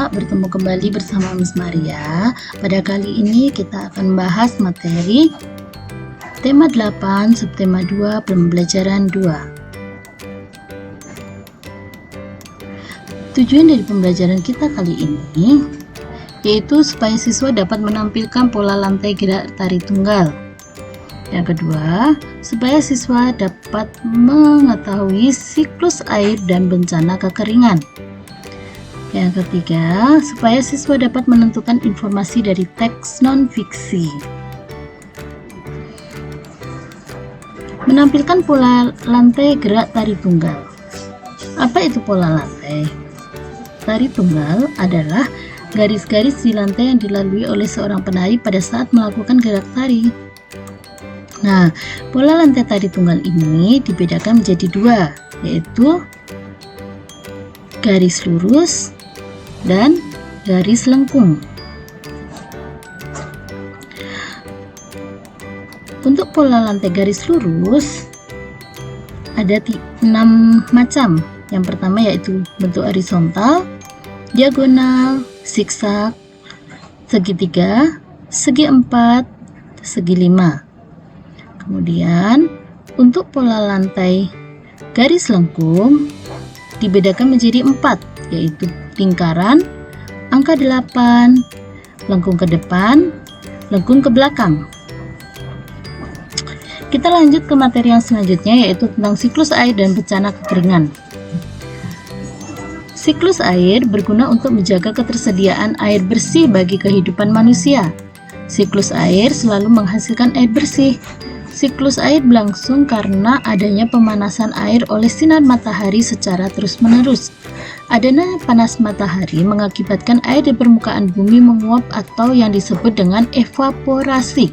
anak-anak, bertemu kembali bersama Miss Maria. Pada kali ini kita akan bahas materi tema 8, subtema 2, pembelajaran 2. Tujuan dari pembelajaran kita kali ini yaitu supaya siswa dapat menampilkan pola lantai gerak tari tunggal. Yang kedua, supaya siswa dapat mengetahui siklus air dan bencana kekeringan. Yang ketiga, supaya siswa dapat menentukan informasi dari teks non-fiksi. Menampilkan pola lantai gerak tari tunggal. Apa itu pola lantai? Tari tunggal adalah garis-garis di lantai yang dilalui oleh seorang penari pada saat melakukan gerak tari. Nah, pola lantai tari tunggal ini dibedakan menjadi dua, yaitu garis lurus dan garis lengkung. Untuk pola lantai garis lurus ada 6 macam. Yang pertama yaitu bentuk horizontal, diagonal, zigzag, segitiga, segi empat, segi 5. Kemudian untuk pola lantai garis lengkung dibedakan menjadi 4, yaitu lingkaran, angka 8, lengkung ke depan, lengkung ke belakang. Kita lanjut ke materi yang selanjutnya, yaitu tentang siklus air dan bencana kekeringan. Siklus air berguna untuk menjaga ketersediaan air bersih bagi kehidupan manusia. Siklus air selalu menghasilkan air bersih. Siklus air berlangsung karena adanya pemanasan air oleh sinar matahari secara terus-menerus. Adanya panas matahari mengakibatkan air di permukaan bumi menguap atau yang disebut dengan evaporasi.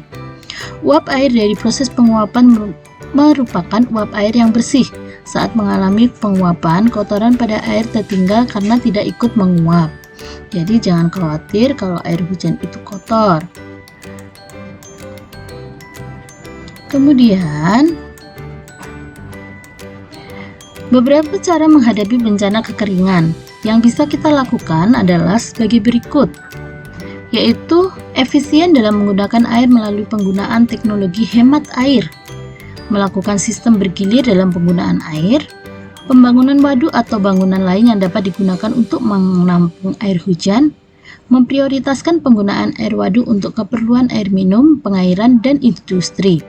Uap air dari proses penguapan merupakan uap air yang bersih. Saat mengalami penguapan, kotoran pada air tertinggal karena tidak ikut menguap. Jadi jangan khawatir kalau air hujan itu kotor. Kemudian, beberapa cara menghadapi bencana kekeringan yang bisa kita lakukan adalah sebagai berikut, yaitu efisien dalam menggunakan air melalui penggunaan teknologi hemat air, melakukan sistem bergilir dalam penggunaan air, pembangunan waduk atau bangunan lain yang dapat digunakan untuk menampung air hujan, memprioritaskan penggunaan air waduk untuk keperluan air minum, pengairan, dan industri.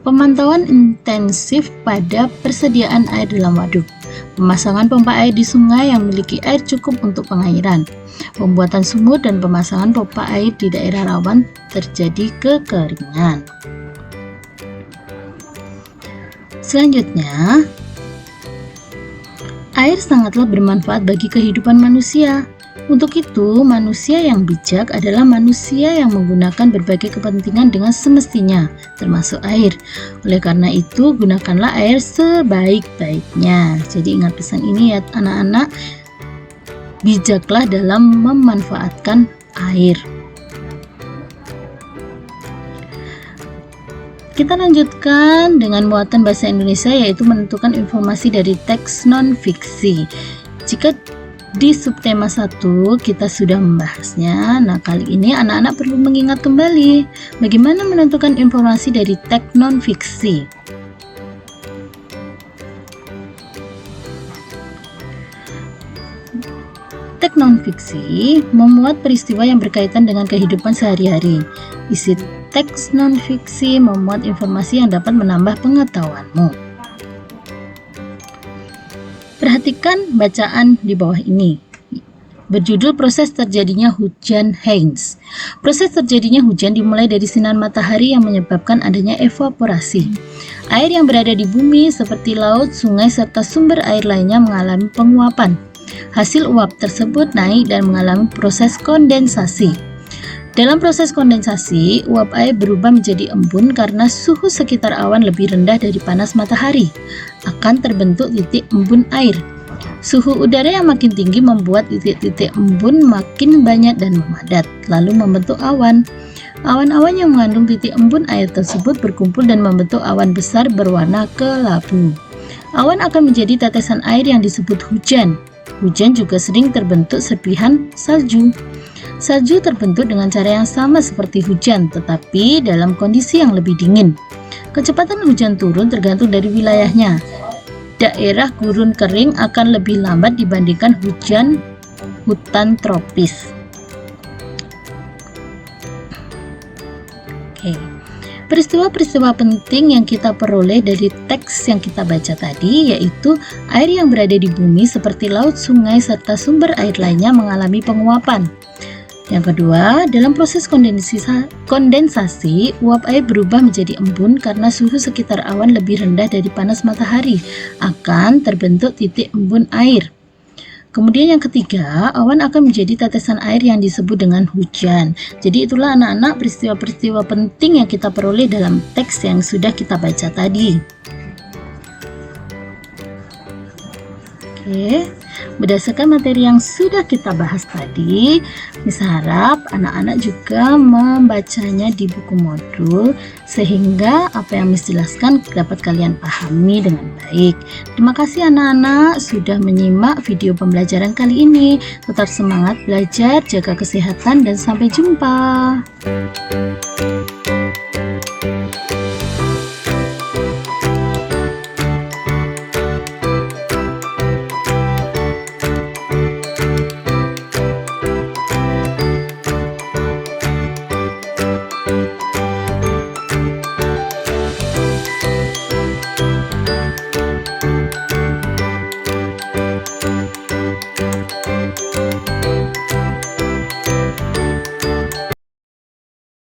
Pemantauan intensif pada persediaan air dalam waduk, pemasangan pompa air di sungai yang memiliki air cukup untuk pengairan, pembuatan sumur dan pemasangan pompa air di daerah rawan terjadi kekeringan. Selanjutnya, air sangatlah bermanfaat bagi kehidupan manusia. Untuk itu, manusia yang bijak adalah manusia yang menggunakan berbagai kepentingan dengan semestinya, termasuk air. Oleh karena itu, gunakanlah air sebaik-baiknya. Jadi ingat pesan ini ya anak-anak, bijaklah dalam memanfaatkan air. Kita lanjutkan dengan muatan bahasa Indonesia, yaitu menentukan informasi dari teks non-fiksi. Jika di subtema 1 kita sudah membahasnya, nah kali ini anak-anak perlu mengingat kembali bagaimana menentukan informasi dari teks non-fiksi. Teks non-fiksi memuat peristiwa yang berkaitan dengan kehidupan sehari-hari. Isi teks non-fiksi memuat informasi yang dapat menambah pengetahuanmu. Perhatikan bacaan di bawah ini. Berjudul proses terjadinya hujan Heinz. Proses terjadinya hujan dimulai dari sinar matahari yang menyebabkan adanya evaporasi. Air yang berada di bumi seperti laut, sungai, serta sumber air lainnya mengalami penguapan. Hasil uap tersebut naik dan mengalami proses kondensasi. Dalam proses kondensasi, uap air berubah menjadi embun karena suhu sekitar awan lebih rendah dari panas matahari. Akan terbentuk titik embun air. Suhu udara yang makin tinggi membuat titik-titik embun makin banyak dan memadat, lalu membentuk awan. Awan-awan yang mengandung titik embun air tersebut berkumpul dan membentuk awan besar berwarna kelabu. Awan akan menjadi tetesan air yang disebut hujan. Hujan juga sering terbentuk serpihan salju. Salju terbentuk dengan cara yang sama seperti hujan, tetapi dalam kondisi yang lebih dingin. Kecepatan hujan turun tergantung dari wilayahnya. Daerah gurun kering akan lebih lambat dibandingkan hutan tropis. Oke. Peristiwa-peristiwa penting yang kita peroleh dari teks yang kita baca tadi yaitu air yang berada di bumi seperti laut, sungai, serta sumber air lainnya mengalami penguapan. Yang kedua, dalam proses kondensasi, uap air berubah menjadi embun karena suhu sekitar awan lebih rendah dari panas matahari, akan terbentuk titik embun air. Kemudian yang ketiga, awan akan menjadi tetesan air yang disebut dengan hujan. Jadi itulah anak-anak peristiwa-peristiwa penting yang kita peroleh dalam teks yang sudah kita baca tadi. Oke, berdasarkan materi yang sudah kita bahas tadi, Miss harap anak-anak juga membacanya di buku modul sehingga apa yang Miss jelaskan dapat kalian pahami dengan baik. Terima kasih anak-anak sudah menyimak video pembelajaran kali ini. Tetap semangat belajar, jaga kesehatan, dan sampai jumpa.